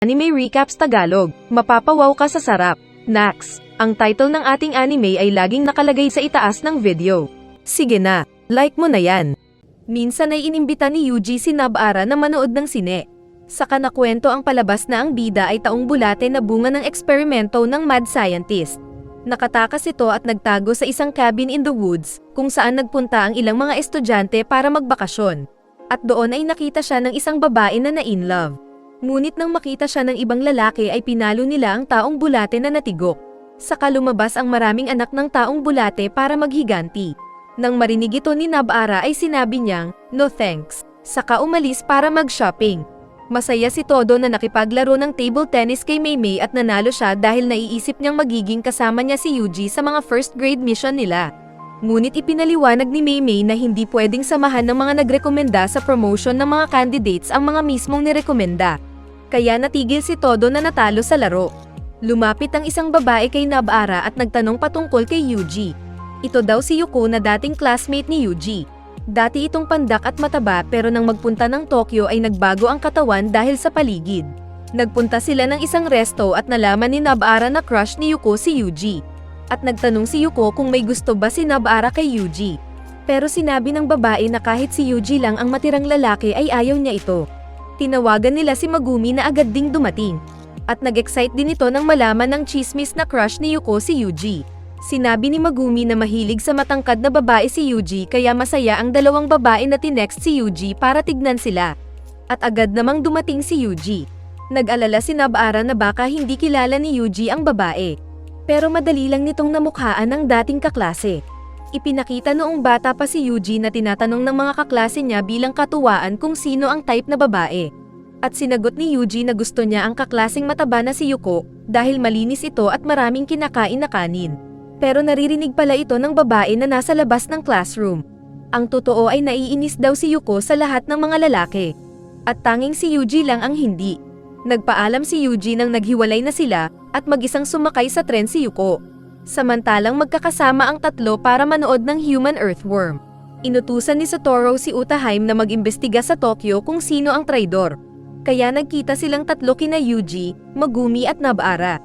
Anime Recaps Tagalog, mapapawaw ka sa sarap. Nax, ang title ng ating anime ay laging nakalagay sa itaas ng video. Sige na, like mo na yan. Minsan ay inimbita ni Yuji si Nobara na manood ng sine. Saka nakwento ang palabas na ang bida ay taong bulate na bunga ng eksperimento ng mad scientist. Nakatakas ito at nagtago sa isang cabin in the woods, kung saan nagpunta ang ilang mga estudyante para magbakasyon. At doon ay nakita siya ng isang babae na na-in-love. Ngunit nang makita siya ng ibang lalaki ay pinalo nila ang taong bulate na natigok. Saka lumabas ang maraming anak ng taong bulate para maghiganti. Nang marinig ito ni Nobara ay sinabi niyang, "No thanks." Saka umalis para mag-shopping. Masaya si Todo na nakipaglaro ng table tennis kay Maymay at nanalo siya dahil naiisip niyang magiging kasama niya si Yuji sa mga first grade mission nila. Ngunit ipinaliwanag ni Maymay na hindi pwedeng samahan ng mga nagrekomenda sa promotion ng mga candidates ang mga mismong nirekomenda. Kaya natigil si Todo na natalo sa laro. Lumapit ang isang babae kay Nobara at nagtanong patungkol kay Yuji. Ito daw si Yuko na dating classmate ni Yuji. Dati itong pandak at mataba pero nang magpunta ng Tokyo ay nagbago ang katawan dahil sa paligid. Nagpunta sila ng isang resto at nalaman ni Nobara na crush ni Yuko si Yuji. At nagtanong si Yuko kung may gusto ba si Nobara kay Yuji. Pero sinabi ng babae na kahit si Yuji lang ang matirang lalaki ay ayaw niya ito. Tinawagan nila si Megumi na agad ding dumating. At nag-excite din ito nang malaman ng chismis na crush ni Yuko si Yuji. Sinabi ni Megumi na mahilig sa matangkad na babae si Yuji kaya masaya ang dalawang babae na tinext si Yuji para tignan sila. At agad namang dumating si Yuji. Nag-alala si Nobara na baka hindi kilala ni Yuji ang babae. Pero madali lang nitong namukhaan ng dating kaklase. Ipinakita noong bata pa si Yuji na tinatanong ng mga kaklase niya bilang katuwaan kung sino ang type na babae. At sinagot ni Yuji na gusto niya ang kaklaseng mataba na si Yuko dahil malinis ito at maraming kinakain na kanin. Pero naririnig pala ito ng babae na nasa labas ng classroom. Ang totoo ay naiinis daw si Yuko sa lahat ng mga lalaki. At tanging si Yuji lang ang hindi. Nagpaalam si Yuji nang naghiwalay na sila at mag-isang sumakay sa tren si Yuko. Samantalang magkakasama ang tatlo para manood ng Human Earthworm. Inutusan ni Satoru si Utaheim na mag-imbestiga sa Tokyo kung sino ang traidor. Kaya nagkita silang tatlo kina Yuji, Megumi at Nobara.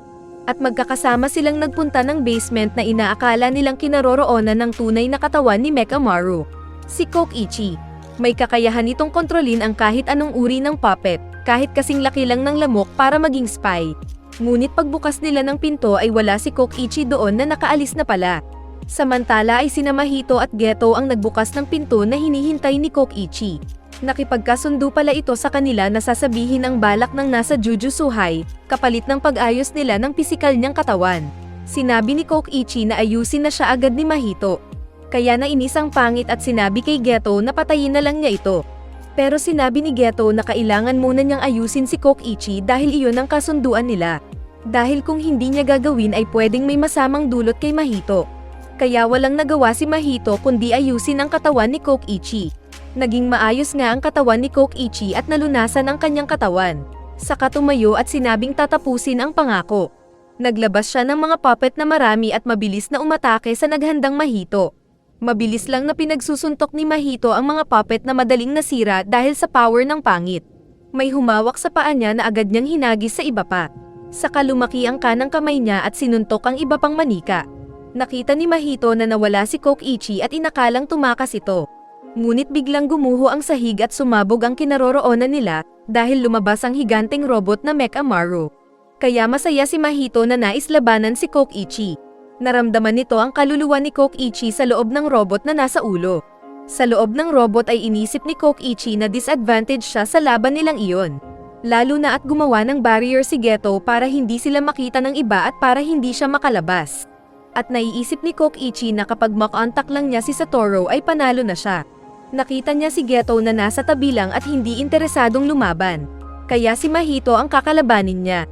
At magkakasama silang nagpunta ng basement na inaakala nilang kinaroroonan ng tunay na katawan ni Mechamaru. Si Kokichi. May kakayahan itong kontrolin ang kahit anong uri ng puppet, kahit kasing laki lang ng lamok para maging spy. Ngunit pagbukas nila ng pinto ay wala si Kokichi doon na nakaalis na pala. Samantala ay sina Mahito at Geto ang nagbukas ng pinto na hinihintay ni Kokichi. Nakipagkasundo pala ito sa kanila na sasabihin ang balak ng nasa Jujutsuhai, kapalit ng pag-ayos nila ng pisikal niyang katawan. Sinabi ni Kokichi na ayusin na siya agad ni Mahito. Kaya nainis ang pangit at sinabi kay Geto na patayin na lang niya ito. Pero sinabi ni Geto na kailangan muna niyang ayusin si Kokichi dahil iyon ang kasunduan nila. Dahil kung hindi niya gagawin ay pwedeng may masamang dulot kay Mahito. Kaya walang nagawa si Mahito kundi ayusin ang katawan ni Kokichi. Naging maayos nga ang katawan ni Kokichi at nalunasan ang kanyang katawan. Saka tumayo at sinabing tatapusin ang pangako. Naglabas siya ng mga puppet na marami at mabilis na umatake sa naghandang Mahito. Mabilis lang na pinagsusuntok ni Mahito ang mga puppet na madaling nasira dahil sa power ng pangit. May humawak sa paa niya na agad niyang hinagis sa iba pa. Saka lumaki ang kanang kamay niya at sinuntok ang iba pang manika. Nakita ni Mahito na nawala si Kokichi at inakalang tumakas ito. Ngunit biglang gumuho ang sahig at sumabog ang kinaroroonan nila dahil lumabas ang higanteng robot na Mechamaru. Kaya masaya si Mahito na nais labanan si Kokichi. Naramdaman nito ang kaluluwa ni Kokichi sa loob ng robot na nasa ulo. Sa loob ng robot ay inisip ni Kokichi na disadvantage siya sa laban nilang iyon. Lalo na at gumawa ng barrier si Geto para hindi sila makita ng iba at para hindi siya makalabas. At naiisip ni Kokichi na kapag makontak lang niya si Satoru ay panalo na siya. Nakita niya si Geto na nasa tabi lang at hindi interesadong lumaban. Kaya si Mahito ang kakalabanin niya.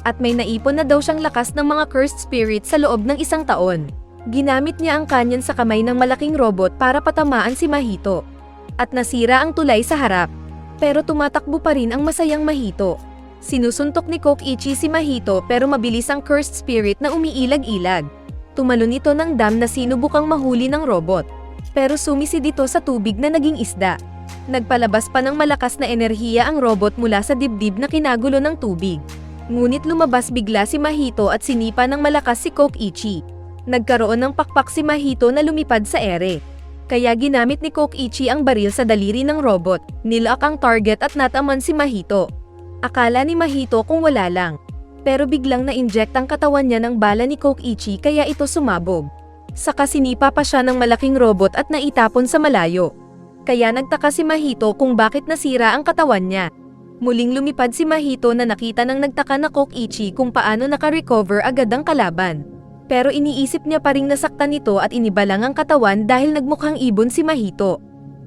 At may naipon na daw siyang lakas ng mga cursed spirit sa loob ng 1 taon. Ginamit niya ang kanyan sa kamay ng malaking robot para patamaan si Mahito. At nasira ang tulay sa harap. Pero tumatakbo pa rin ang masayang Mahito. Sinusuntok ni Kokichi si Mahito pero mabilis ang cursed spirit na umiilag-ilag. Tumalon ito ng dam na sinubukang mahuli ng robot. Pero sumisid ito sa tubig na naging isda. Nagpalabas pa ng malakas na enerhiya ang robot mula sa dibdib na kinagulo ng tubig. Ngunit lumabas bigla si Mahito at sinipa ng malakas si Kokichi. Nagkaroon ng pakpak si Mahito na lumipad sa ere. Kaya ginamit ni Kokichi ang baril sa daliri ng robot, nilock ang target at nataman si Mahito. Akala ni Mahito kung wala lang. Pero biglang na-inject ang katawan niya ng bala ni Kokichi kaya ito sumabog. Saka sinipa pa siya ng malaking robot at naitapon sa malayo. Kaya nagtaka si Mahito kung bakit nasira ang katawan niya. Muling lumipad si Mahito na nakita ng nagtaka na Kokichi kung paano naka-recover agad ang kalaban. Pero iniisip niya pa ring nasaktan nito at inibalang ang katawan dahil nagmukhang ibon si Mahito.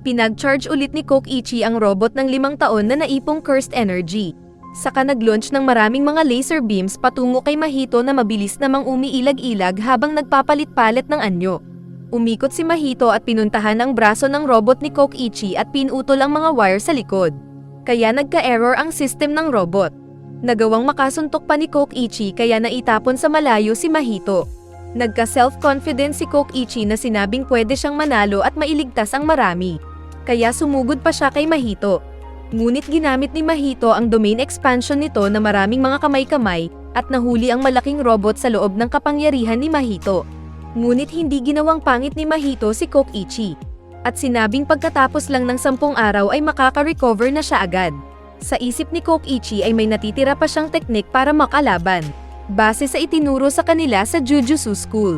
Pinag-charge ulit ni Kokichi ang robot ng 5 taon na naipong cursed energy. Saka nag-launch ng maraming mga laser beams patungo kay Mahito na mabilis namang umiilag-ilag habang nagpapalit-palit ng anyo. Umikot si Mahito at pinuntahan ang braso ng robot ni Kokichi at pinutol ang mga wire sa likod. Kaya nagka-error ang system ng robot. Nagawang makasuntok pa ni Kokichi kaya naitapon sa malayo si Mahito. Nagka-self-confidence si Kokichi na sinabing pwede siyang manalo at mailigtas ang marami. Kaya sumugod pa siya kay Mahito. Ngunit ginamit ni Mahito ang domain expansion nito na maraming mga kamay-kamay at nahuli ang malaking robot sa loob ng kapangyarihan ni Mahito. Ngunit hindi ginawang pangit ni Mahito si Kokichi. At sinabing pagkatapos lang ng 10 araw ay makaka-recover na siya agad. Sa isip ni Kokichi ay may natitira pa siyang teknik para makalaban, base sa itinuro sa kanila sa Jujutsu School.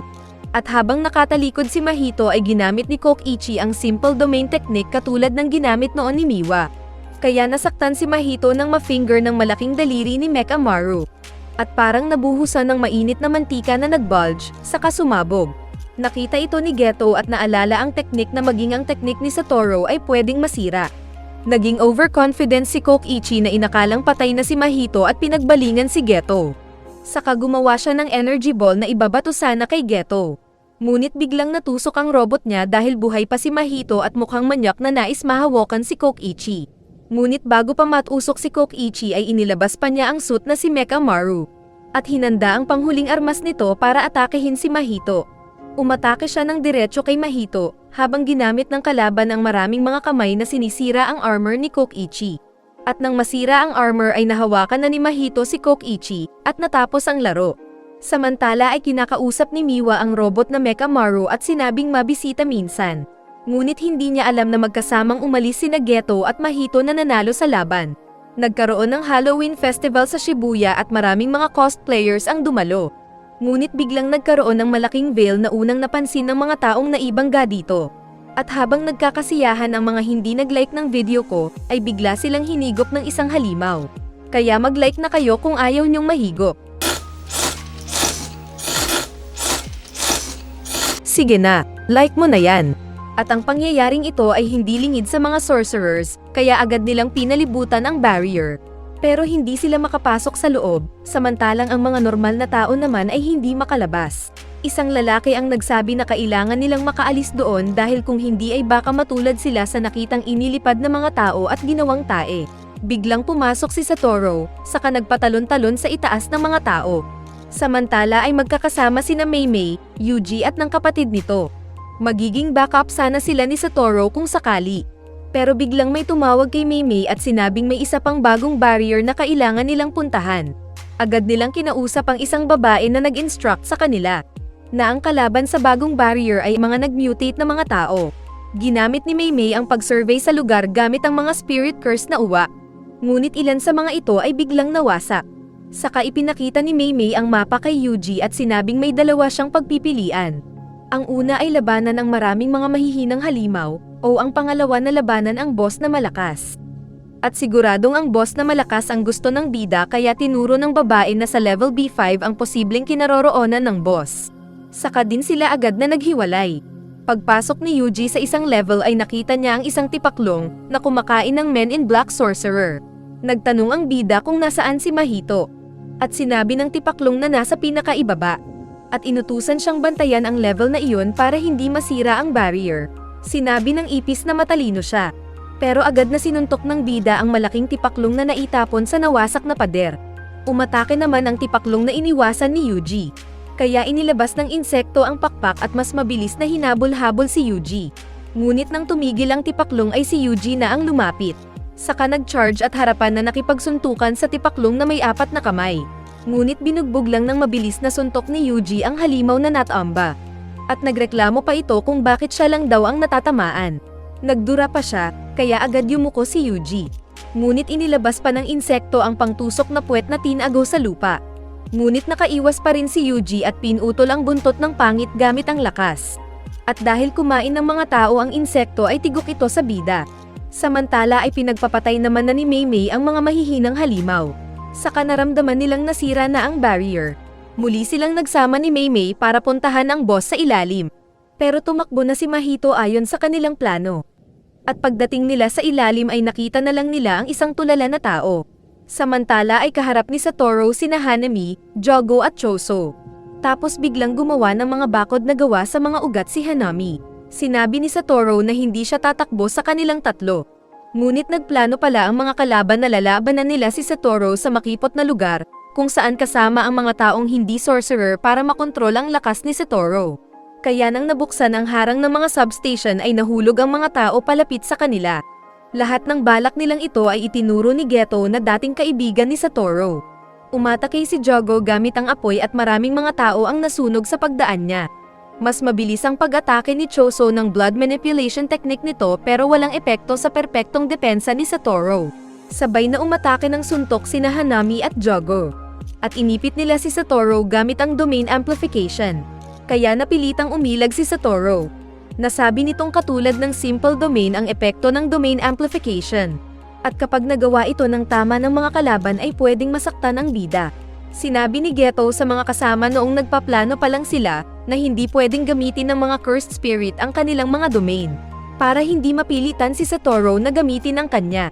At habang nakatalikod si Mahito ay ginamit ni Kokichi ang simple domain technique katulad ng ginamit noon ni Miwa. Kaya nasaktan si Mahito ng ma-finger ng malaking daliri ni Mechamaru. At parang nabuhusan ng mainit na mantika na nag-bulge, saka sumabog. Nakita ito ni Geto at naalala ang teknik na maging ang teknik ni Satoru ay pwedeng masira. Naging overconfident si Kokichi na inakalang patay na si Mahito at pinagbalingan si Geto. Saka gumawa siya ng energy ball na ibabato sana kay Geto. Ngunit biglang natusok ang robot niya dahil buhay pa si Mahito at mukhang manyak na nais mahawakan si Kokichi. Ngunit bago pa matusok si Kokichi ay inilabas pa niya ang suit na si Mechamaru. At hinanda ang panghuling armas nito para atakehin si Mahito. Umatake siya ng diretso kay Mahito, habang ginamit ng kalaban ang maraming mga kamay na sinisira ang armor ni Kokichi. At nang masira ang armor ay nahawakan na ni Mahito si Kokichi, at natapos ang laro. Samantala ay kinakausap ni Miwa ang robot na Mechamaru at sinabing mabisita minsan. Ngunit hindi niya alam na magkasamang umalis sina Geto at Mahito na nanalo sa laban. Nagkaroon ng Halloween festival sa Shibuya at maraming mga cosplayers ang dumalo. Ngunit biglang nagkaroon ng malaking veil na unang napansin ng mga taong naibangga dito. At habang nagkakasiyahan ang mga hindi nag-like ng video ko, ay bigla silang hinigop ng isang halimaw. Kaya mag-like na kayo kung ayaw niyong mahigop. Sige na, like mo na yan. At ang pangyayaring ito ay hindi lingid sa mga sorcerers, kaya agad nilang pinalibutan ang barrier. Pero hindi sila makapasok sa loob, samantalang ang mga normal na tao naman ay hindi makalabas. Isang lalaki ang nagsabi na kailangan nilang makaalis doon dahil kung hindi ay baka matulad sila sa nakitang inilipad na mga tao at ginawang tae. Biglang pumasok si Satoru, saka nagpatalon-talon sa itaas ng mga tao. Samantala ay magkakasama sina Maymay, Yuji at ng kapatid nito. Magiging backup sana sila ni Satoru kung sakali. Pero biglang may tumawag kay Maymay at sinabing may isa pang bagong barrier na kailangan nilang puntahan. Agad nilang kinausap ang isang babae na nag-instruct sa kanila na ang kalaban sa bagong barrier ay mga nag-mutate na mga tao. Ginamit ni Maymay ang pag-survey sa lugar gamit ang mga spirit curse na uwa. Ngunit ilan sa mga ito ay biglang nawasak. Saka ipinakita ni Maymay ang mapa kay Yuji at sinabing may dalawa siyang pagpipilian. Ang una ay labanan ng maraming mga mahihinang halimaw, o ang pangalawa na labanan ang boss na malakas. At siguradong ang boss na malakas ang gusto ng bida kaya tinuro ng babae na sa level B5 ang posibleng kinaroroonan ng boss. Saka din sila agad na naghiwalay. Pagpasok ni Yuji sa isang level ay nakita niya ang isang tipaklong na kumakain ng Men in Black sorcerer. Nagtanong ang bida kung nasaan si Mahito. At sinabi ng tipaklong na nasa pinakaibaba. At inutusan siyang bantayan ang level na iyon para hindi masira ang barrier. Sinabi ng ipis na matalino siya. Pero agad na sinuntok ng bida ang malaking tipaklong na naitapon sa nawasak na pader. Umatake naman ang tipaklong na iniwasan ni Yuji. Kaya inilabas ng insekto ang pakpak at mas mabilis na hinabol-habol si Yuji. Ngunit nang tumigil ang tipaklong ay si Yuji na ang lumapit. Saka nag-charge at harapan na nakipagsuntukan sa tipaklong na may 4 na kamay. Ngunit binugbog lang ng mabilis na suntok ni Yuji ang halimaw na Natamba. At nagreklamo pa ito kung bakit siya lang daw ang natatamaan. Nagdura pa siya, kaya agad yumuko si Yuji. Ngunit inilabas pa ng insekto ang pangtusok na puwet na tinago sa lupa. Ngunit nakaiwas pa rin si Yuji at pinutol ang buntot ng pangit gamit ang lakas. At dahil kumain ng mga tao ang insekto ay tigok ito sa bida. Samantala ay pinagpapatay naman na ni Maymay ang mga mahihinang halimaw. Saka naramdaman nilang nasira na ang barrier. Muli silang nagsama ni Maymay para puntahan ang boss sa ilalim. Pero tumakbo na si Mahito ayon sa kanilang plano. At pagdating nila sa ilalim ay nakita na lang nila ang isang tulala na tao. Samantala ay kaharap ni Satoru sina Hanami, Jogo at Choso. Tapos biglang gumawa ng mga bakod na gawa sa mga ugat si Hanami. Sinabi ni Satoru na hindi siya tatakbo sa kanilang tatlo. Ngunit nagplano pala ang mga kalaban na lalabanan nila si Satoru sa makipot na lugar, kung saan kasama ang mga taong hindi sorcerer para makontrol ang lakas ni Satoru. Kaya nang nabuksan ang harang ng mga substation ay nahulog ang mga tao palapit sa kanila. Lahat ng balak nilang ito ay itinuro ni Geto na dating kaibigan ni Satoru. Umatake si Jogo gamit ang apoy at maraming mga tao ang nasunog sa pagdaan niya. Mas mabilis ang pag-atake ni Choso ng blood manipulation technique nito pero walang epekto sa perpektong depensa ni Satoru. Sabay na umatake ng suntok sina Hanami at Jogo. At inipit nila si Satoru gamit ang domain amplification. Kaya napilitang umilag si Satoru. Nasabi nitong katulad ng simple domain ang epekto ng domain amplification. At kapag nagawa ito ng tama ng mga kalaban ay pwedeng masaktan ang bida. Sinabi ni Geto sa mga kasama noong nagpaplano pa lang sila na hindi pwedeng gamitin ng mga cursed spirit ang kanilang mga domain. Para hindi mapilitan si Satoru na gamitin ang kanya.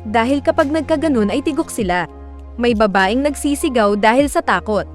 Dahil kapag nagkaganon ay tigok sila. May babaeng nagsisigaw dahil sa takot.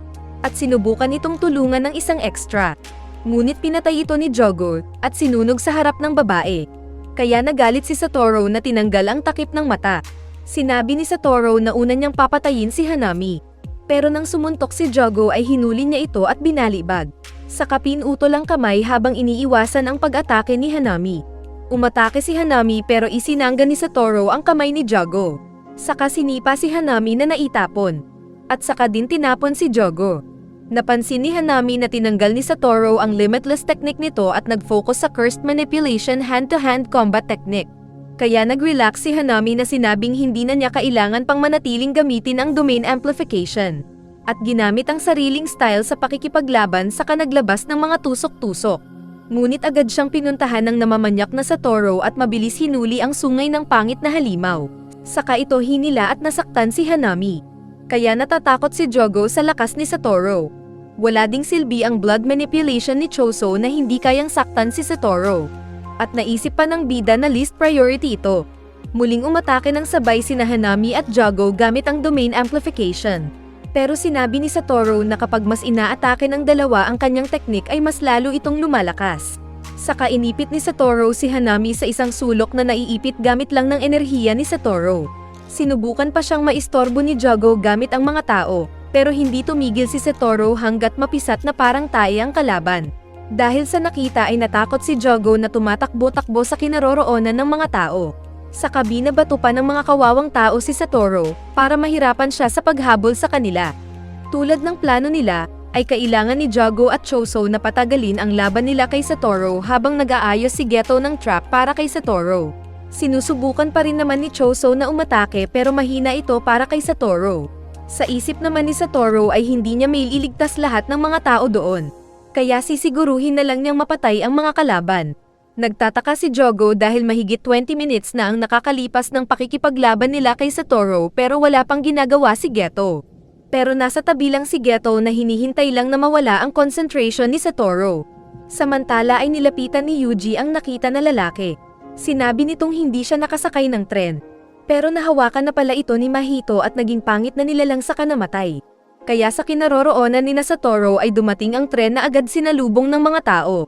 At sinubukan itong tulungan ng isang extra. Ngunit pinatay ito ni Jogo at sinunog sa harap ng babae. Kaya nagalit si Satoru na tinanggal ang takip ng mata. Sinabi ni Satoru na una niyang papatayin si Hanami. Pero nang sumuntok si Jogo ay hinuli niya ito at binalibag. Saka pinutol ang kamay habang iniiwasan ang pag-atake ni Hanami. Umatake si Hanami pero isinangga ni Satoru ang kamay ni Jogo. Saka sinipa si Hanami na naitapon. At saka din tinapon si Jogo. Napansin ni Hanami na tinanggal ni Satoru ang limitless technique nito at nag-focus sa cursed manipulation hand-to-hand combat technique. Kaya nag-relax si Hanami na sinabing hindi na niya kailangan pang manatiling gamitin ang domain amplification. At ginamit ang sariling style sa pakikipaglaban saka naglabas ng mga tusok-tusok. Ngunit agad siyang pinuntahan ng namamanyak na Satoru at mabilis hinuli ang sungay ng pangit na halimaw. Saka ito hinila at nasaktan si Hanami. Kaya natatakot si Jogo sa lakas ni Satoru. Wala ding silbi ang blood manipulation ni Choso na hindi kayang saktan si Satoru. At naisip pa ng bida na least priority ito. Muling umatake ng sabay sina Hanami at Jogo gamit ang domain amplification. Pero sinabi ni Satoru na kapag mas inaatake ng dalawa ang kanyang teknik ay mas lalo itong lumalakas. Saka inipit ni Satoru si Hanami sa isang sulok na naiipit gamit lang ng enerhiya ni Satoru. Sinubukan pa siyang maistorbo ni Jogo gamit ang mga tao. Pero hindi tumigil si Satoru hanggat mapisat na parang tae ang kalaban. Dahil sa nakita ay natakot si Jogo na tumatakbo-takbo sa kinaroroonan ng mga tao. Saka binabato pa ng mga kawawang tao si Satoru para mahirapan siya sa paghabol sa kanila. Tulad ng plano nila, ay kailangan ni Jogo at Choso na patagalin ang laban nila kay Satoru habang nag-aayos si Geto ng trap para kay Satoru. Sinusubukan pa rin naman ni Choso na umatake pero mahina ito para kay Satoru. Sa isip naman ni Satoru ay hindi niya mailigtas lahat ng mga tao doon. Kaya sisiguruhin na lang niyang mapatay ang mga kalaban. Nagtataka si Jogo dahil mahigit 20 minutes na ang nakakalipas ng pakikipaglaban nila kay Satoru pero wala pang ginagawa si Geto. Pero nasa tabi lang si Geto na hinihintay lang na mawala ang concentration ni Satoru. Samantala ay nilapitan ni Yuji ang nakita na lalaki. Sinabi nitong hindi siya nakasakay ng tren. Pero nahawakan na pala ito ni Mahito at naging pangit na nilalang sa kanamatay. Kaya sa kinaroroonan ni Satoru ay dumating ang tren na agad sinalubong ng mga tao.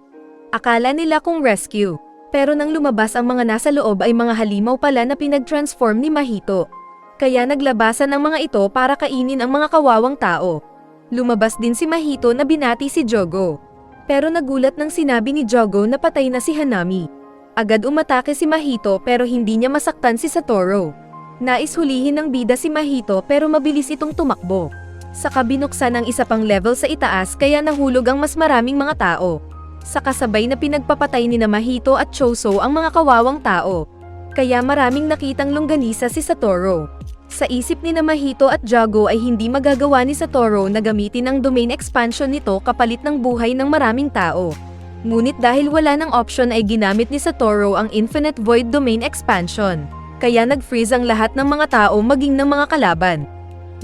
Akala nila kung rescue. Pero nang lumabas ang mga nasa loob ay mga halimaw pala na pinag-transform ni Mahito. Kaya naglabasan ang mga ito para kainin ang mga kawawang tao. Lumabas din si Mahito na binati si Jogo. Pero nagulat nang sinabi ni Jogo na patay na si Hanami. Agad umatake si Mahito pero hindi niya masaktan si Satoru. Nais hulihin ng bida si Mahito pero mabilis itong tumakbo. Saka binuksan ang isa pang level sa itaas kaya nahulog ang mas maraming mga tao. Sa kasabay na pinagpapatay ni Mahito at Choso ang mga kawawang tao. Kaya maraming nakitang longganisa si Satoru. Sa isip ni Mahito at Jago ay hindi magagawa ni Satoru na gamitin ang domain expansion nito kapalit ng buhay ng maraming tao. Ngunit dahil wala ng option ay ginamit ni Satoru ang Infinite Void Domain Expansion. Kaya nag-freeze ang lahat ng mga tao maging ng mga kalaban.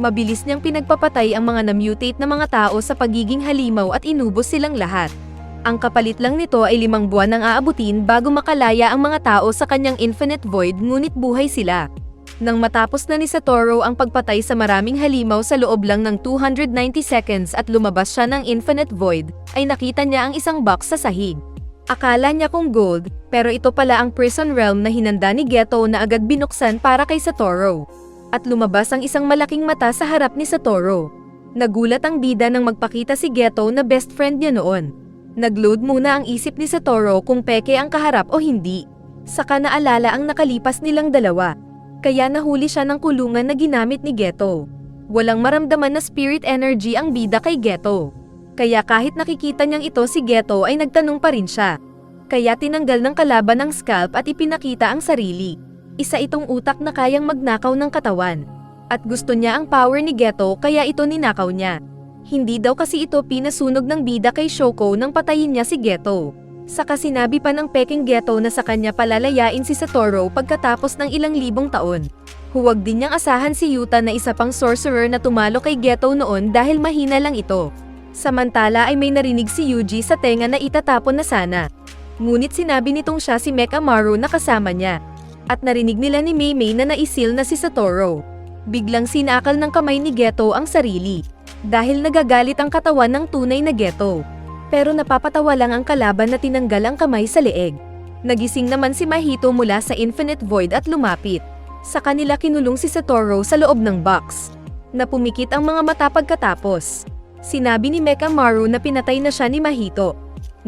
Mabilis niyang pinagpapatay ang mga na-mutate na mga tao sa pagiging halimaw at inubos silang lahat. Ang kapalit lang nito ay 5 buwan ang aabutin bago makalaya ang mga tao sa kanyang Infinite Void ngunit buhay sila. Nang matapos na ni Satoru ang pagpatay sa maraming halimaw sa loob lang ng 290 seconds at lumabas siya ng Infinite Void, ay nakita niya ang isang box sa sahig. Akala niya kung gold, pero ito pala ang prison realm na hinanda ni Geto na agad binuksan para kay Satoru. At lumabas ang isang malaking mata sa harap ni Satoru. Nagulat ang bida nang magpakita si Geto na best friend niya noon. Nagload muna ang isip ni Satoru kung peke ang kaharap o hindi. Saka naalala ang nakalipas nilang dalawa. Kaya nahuli siya ng kulungan na ginamit ni Geto. Walang maramdaman na spirit energy ang bida kay Geto. Kaya kahit nakikita niyang ito si Geto ay nagtanong pa rin siya. Kaya tinanggal ng kalaban ang scalp at ipinakita ang sarili. Isa itong utak na kayang magnakaw ng katawan. At gusto niya ang power ni Geto kaya ito ninakaw niya. Hindi daw kasi ito pinasunog ng bida kay Shoko nang patayin niya si Geto. Saka sinabi pa ng peking Geto na sa kanya palalayain si Satoru pagkatapos ng ilang libong taon. Huwag din niyang asahan si Yuta na isa pang sorcerer na tumalo kay Geto noon dahil mahina lang ito. Samantala ay may narinig si Yuji sa tenga na itatapon na sana. Ngunit sinabi nitong siya si Mekamaru na kasama niya. At narinig nila ni Meimei na naisil na si Satoru. Biglang sinakal ng kamay ni Geto ang sarili. Dahil nagagalit ang katawan ng tunay na Geto. Pero napapatawa lang ang kalaban na tinanggal ang kamay sa leeg. Nagising naman si Mahito mula sa Infinite Void at lumapit. Sa kanila kinulong si Satoru sa loob ng box. Napumikit ang mga mata pagkatapos. Sinabi ni Mekamaru na pinatay na siya ni Mahito.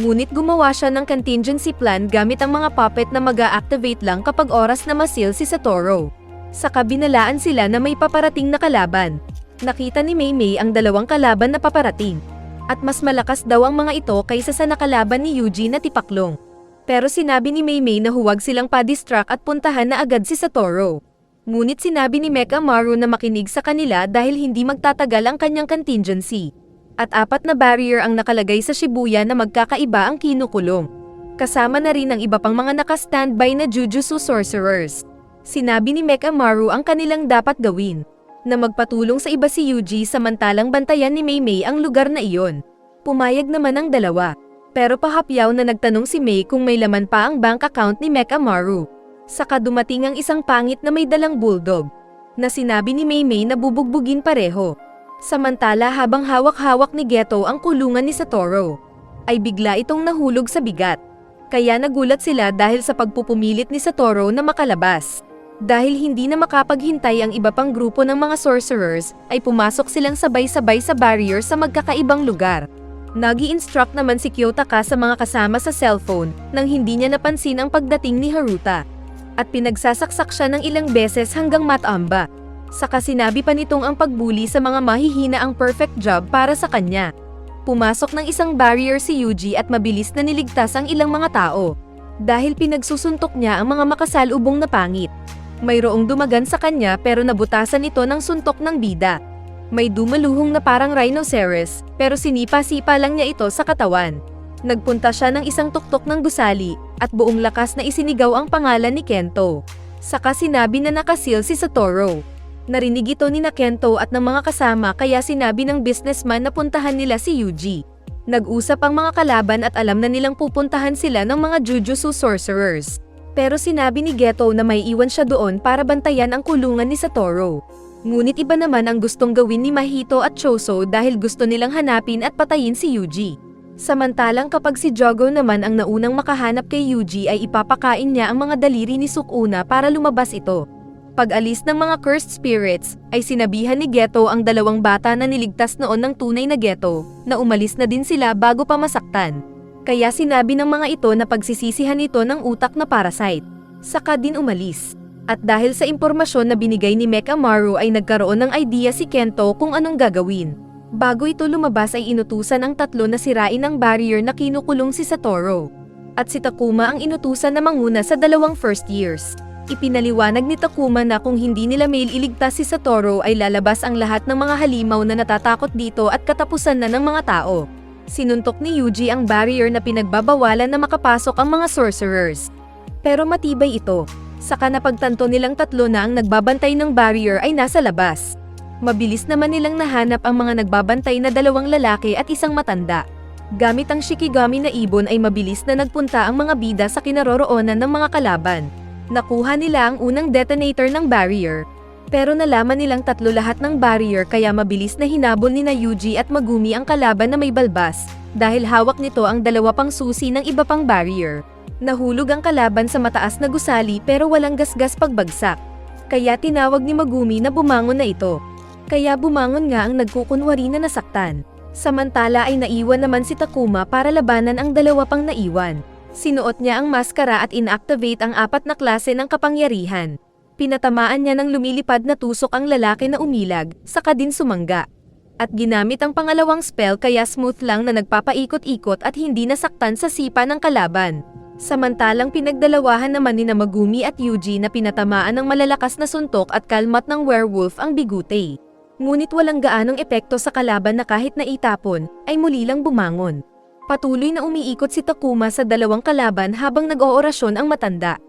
Ngunit gumawa siya ng contingency plan gamit ang mga puppet na mag-a-activate lang kapag oras na masil si Satoru. Saka binalaan sila na may paparating na kalaban. Nakita ni Meimei ang 2 kalaban na paparating. At mas malakas daw ang mga ito kaysa sa nakalaban ni Yuji na tipaklong. Pero sinabi ni Meimei na huwag silang pa-distract at puntahan na agad si Satoru. Ngunit sinabi ni Mekamaru na makinig sa kanila dahil hindi magtatagal ang kanyang contingency. At 4 na barrier ang nakalagay sa Shibuya na magkakaiba ang kinukulong. Kasama na rin ang iba pang mga naka-standby na Jujutsu sorcerers. Sinabi ni Mekamaru ang kanilang dapat gawin. Na magpatulong sa iba si Yuji samantalang bantayan ni Meimei ang lugar na iyon. Pumayag naman ang dalawa. Pero pahapyaw na nagtanong si Mei kung may laman pa ang bank account ni Mekamaru. Saka dumating ang isang pangit na may dalang bulldog. Na sinabi ni Meimei na bubugbugin pareho. Samantala habang hawak-hawak ni Geto ang kulungan ni Satoru, ay bigla itong nahulog sa bigat. Kaya nagulat sila dahil sa pagpupumilit ni Satoru na makalabas. Dahil hindi na makapaghintay ang iba pang grupo ng mga sorcerers, ay pumasok silang sabay-sabay sa barrier sa magkakaibang lugar. Nagi-instruct naman si Kyotaka sa mga kasama sa cellphone nang hindi niya napansin ang pagdating ni Haruta. At pinagsasaksak siya ng ilang beses hanggang matamba. Saka sinabi pa nitong ang pagbuli sa mga mahihina ang perfect job para sa kanya. Pumasok ng isang barrier si Yuji at mabilis na niligtas ang ilang mga tao. Dahil pinagsusuntok niya ang mga makasalubong na pangit. Mayroong dumagan sa kanya pero nabutasan ito ng suntok ng bida. May dumaluhong na parang rhinoceros pero sinipa-sipa lang niya ito sa katawan. Nagpunta siya ng isang tuktok ng gusali at buong lakas na isinigaw ang pangalan ni Kento. Saka sinabi na nakasil si Satoru. Narinig ito ni Kento at ng mga kasama kaya sinabi ng businessman na puntahan nila si Yuji. Nag-usap ang mga kalaban at alam na nilang pupuntahan sila ng mga Jujutsu sorcerers. Pero sinabi ni Geto na may iwan siya doon para bantayan ang kulungan ni Satoru. Ngunit iba naman ang gustong gawin ni Mahito at Choso dahil gusto nilang hanapin at patayin si Yuji. Samantalang kapag si Jogo naman ang naunang makahanap kay Yuji ay ipapakain niya ang mga daliri ni Sukuna para lumabas ito. Pag-alis ng mga cursed spirits, ay sinabihan ni Geto ang 2 bata na niligtas noon ng tunay na Geto, na umalis na din sila bago pa masaktan. Kaya sinabi ng mga ito na pagsisisihan ito ng utak na parasite. Saka din umalis. At dahil sa impormasyon na binigay ni Mechamaru ay nagkaroon ng idea si Kento kung anong gagawin. Bago ito lumabas ay inutusan ang tatlo na sirain ang barrier na kinukulong si Satoru. At si Takuma ang inutusan na manguna sa dalawang first years. Ipinaliwanag ni Takuma na kung hindi nila iligtas si Satoru ay lalabas ang lahat ng mga halimaw na natatakot dito at katapusan na ng mga tao. Sinuntok ni Yuji ang barrier na pinagbabawalan na makapasok ang mga sorcerers. Pero matibay ito. Saka napagtanto nilang tatlo na ang nagbabantay ng barrier ay nasa labas. Mabilis naman nilang nahanap ang mga nagbabantay na dalawang lalaki at isang matanda. Gamit ang Shikigami na ibon ay mabilis na nagpunta ang mga bida sa kinaroroonan ng mga kalaban. Nakuha nila ang unang detonator ng barrier. Pero nalaman nilang tatlo lahat ng barrier kaya mabilis na hinabol ni Yuji at Megumi ang kalaban na may balbas, dahil hawak nito ang dalawa pang susi ng iba pang barrier. Nahulog ang kalaban sa mataas na gusali pero walang gasgas pagbagsak. Kaya tinawag ni Megumi na bumangon na ito. Kaya bumangon nga ang nagkukunwari na nasaktan. Samantala ay naiwan naman si Takuma para labanan ang dalawa pang naiwan. Sinuot niya ang maskara at inactivate ang 4 na klase ng kapangyarihan. Pinatamaan niya ng lumilipad na tusok ang lalaki na umilag, saka din sumangga. At ginamit ang pangalawang spell kaya smooth lang na nagpapaikot-ikot at hindi nasaktan sa sipa ng kalaban. Samantalang pinagdalawahan naman ni Megumi at Yuji na pinatamaan ng malalakas na suntok at kalmat ng werewolf ang bigute. Ngunit walang gaanong epekto sa kalaban na kahit naitapon, ay muli lang bumangon. Patuloy na umiikot si Takuma sa dalawang kalaban habang nag-oorasyon ang matanda.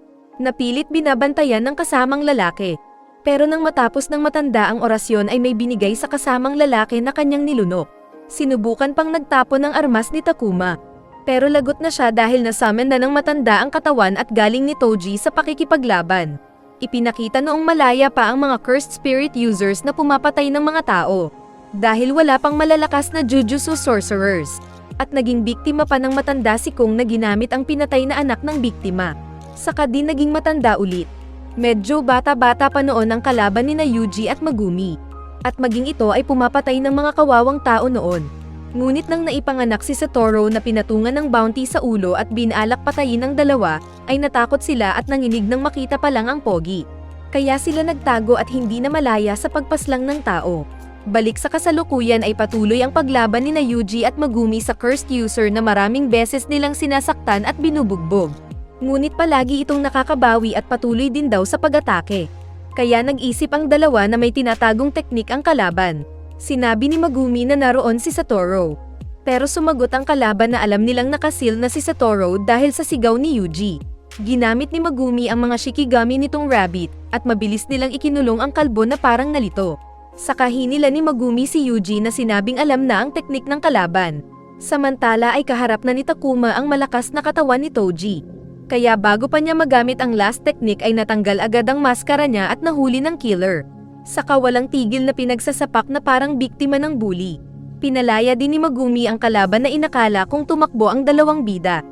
Napilit binabantayan ng kasamang lalaki. Pero nang matapos ng matanda ang orasyon ay may binigay sa kasamang lalaki na kanyang nilunok. Sinubukan pang nagtapon ng armas ni Takuma. Pero lagot na siya dahil nasummon na ng matanda ang katawan at galing ni Toji sa pakikipaglaban. Ipinakita noong malaya pa ang mga cursed spirit users na pumapatay ng mga tao. Dahil wala pang malalakas na Jujutsu sorcerers. At naging biktima pa ng matanda si Kung na ginamit ang pinatay na anak ng biktima. Saka din naging matanda ulit. Medyo bata-bata pa noon ang kalaban ni Yuji at Megumi. At maging ito ay pumapatay ng mga kawawang tao noon. Ngunit nang naipanganak si Satoru na pinatungan ng bounty sa ulo at binalak patayin ng dalawa, ay natakot sila at nanginig nang makita pa lang ang pogi. Kaya sila nagtago at hindi na malaya sa pagpaslang ng tao. Balik sa kasalukuyan ay patuloy ang paglaban ni Yuji at Megumi sa cursed user na maraming beses nilang sinasaktan at binubugbog. Ngunit palagi itong nakakabawi at patuloy din daw sa pag-atake. Kaya nag-isip ang dalawa na may tinatagong teknik ang kalaban. Sinabi ni Megumi na naroon si Satoru. Pero sumagot ang kalaban na alam nilang nakasil na si Satoru dahil sa sigaw ni Yuji. Ginamit ni Megumi ang mga Shikigami nitong rabbit at mabilis nilang ikinulong ang kalbo na parang nalito. Saka hinila ni Megumi si Yuji na sinabing alam na ang teknik ng kalaban. Samantala ay kaharap na ni Takuma ang malakas na katawan ni Toji. Kaya bago pa niya magamit ang last technique ay natanggal agad ang maskara niya at nahuli ng killer. Saka walang tigil na pinagsasapak na parang biktima ng bully. Pinalaya din ni Megumi ang kalaban na inakala kung tumakbo ang dalawang bida.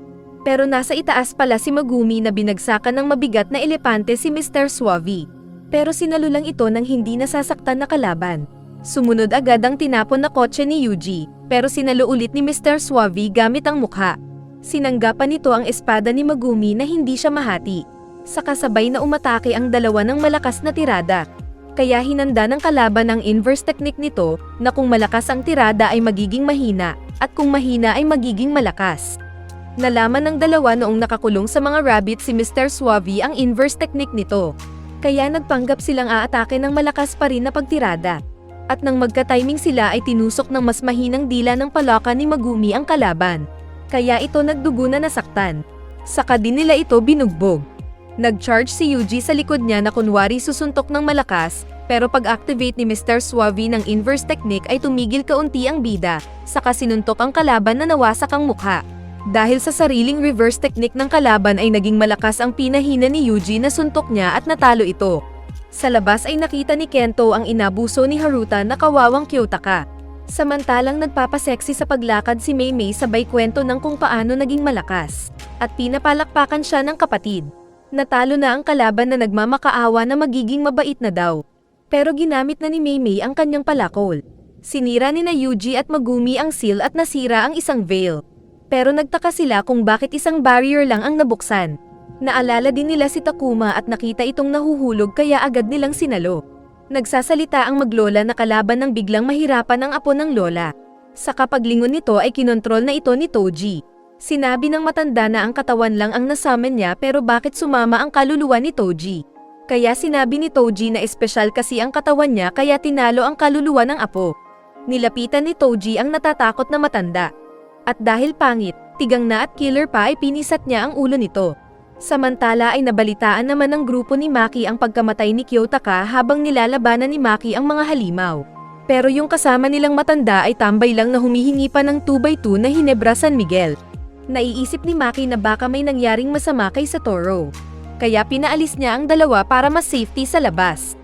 Pero nasa itaas pala si Megumi na binagsakan ng mabigat na elepante si Mr. Suave. Pero sinalo lang ito ng hindi nasasaktan na kalaban. Sumunod agad ang tinapon na kotse ni Yuji, pero sinalo ulit ni Mr. Suave gamit ang mukha. Sinanggapan nito ang espada ni Megumi na hindi siya mahati. Saka sabay na umatake ang dalawa ng malakas na tirada. Kaya hinanda ng kalaban ang inverse technique nito na kung malakas ang tirada ay magiging mahina, at kung mahina ay magiging malakas. Nalaman ng dalawa noong nakakulong sa mga rabbit si Mr. Suave ang inverse technique nito. Kaya nagpanggap silang aatake ng malakas pa rin na pagtirada. At nang magka-timing sila ay tinusok ng mas mahinang dila ng palaka ni Megumi ang kalaban. Kaya ito nagdugo na nasaktan. Saka din nila ito binugbog. Nag-charge si Yuji sa likod niya na kunwari susuntok ng malakas, pero pag-activate ni Mr. Suave ng inverse technique ay tumigil kaunti ang bida, saka sinuntok ang kalaban na nawasak ang mukha. Dahil sa sariling reverse technique ng kalaban ay naging malakas ang pinahina ni Yuji na suntok niya at natalo ito. Sa labas ay nakita ni Kento ang inabuso ni Haruta na kawawang Kyotaka. Samantalang nagpapaseksi sa paglakad si Meimei sabay kwento ng kung paano naging malakas. At pinapalakpakan siya ng kapatid. Natalo na ang kalaban na nagmamakaawa na magiging mabait na daw. Pero ginamit na ni Meimei ang kanyang palakol. Sinira ni Yuji at Megumi ang seal at nasira ang isang veil. Pero nagtaka sila kung bakit isang barrier lang ang nabuksan. Naalala din nila si Takuma at nakita itong nahuhulog kaya agad nilang sinalo. Nagsasalita ang maglola na kalaban ng biglang mahirapan ang apo ng lola. Sa kapaglingon nito ay kinontrol na ito ni Toji. Sinabi ng matanda na ang katawan lang ang nasummon niya pero bakit sumama ang kaluluwa ni Toji? Kaya sinabi ni Toji na espesyal kasi ang katawan niya kaya tinalo ang kaluluwa ng apo. Nilapitan ni Toji ang natatakot na matanda. At dahil pangit, tigang na at killer pa ay pinisat niya ang ulo nito. Samantala ay nabalitaan naman ng grupo ni Maki ang pagkamatay ni Kiyotaka habang nilalabanan ni Maki ang mga halimaw. Pero yung kasama nilang matanda ay tambay lang na humihingi pa ng 2x2 na Hinebra San Miguel. Naiisip ni Maki na baka may nangyaring masama kay Satoru. Kaya pinaalis niya ang dalawa para mas safety sa labas.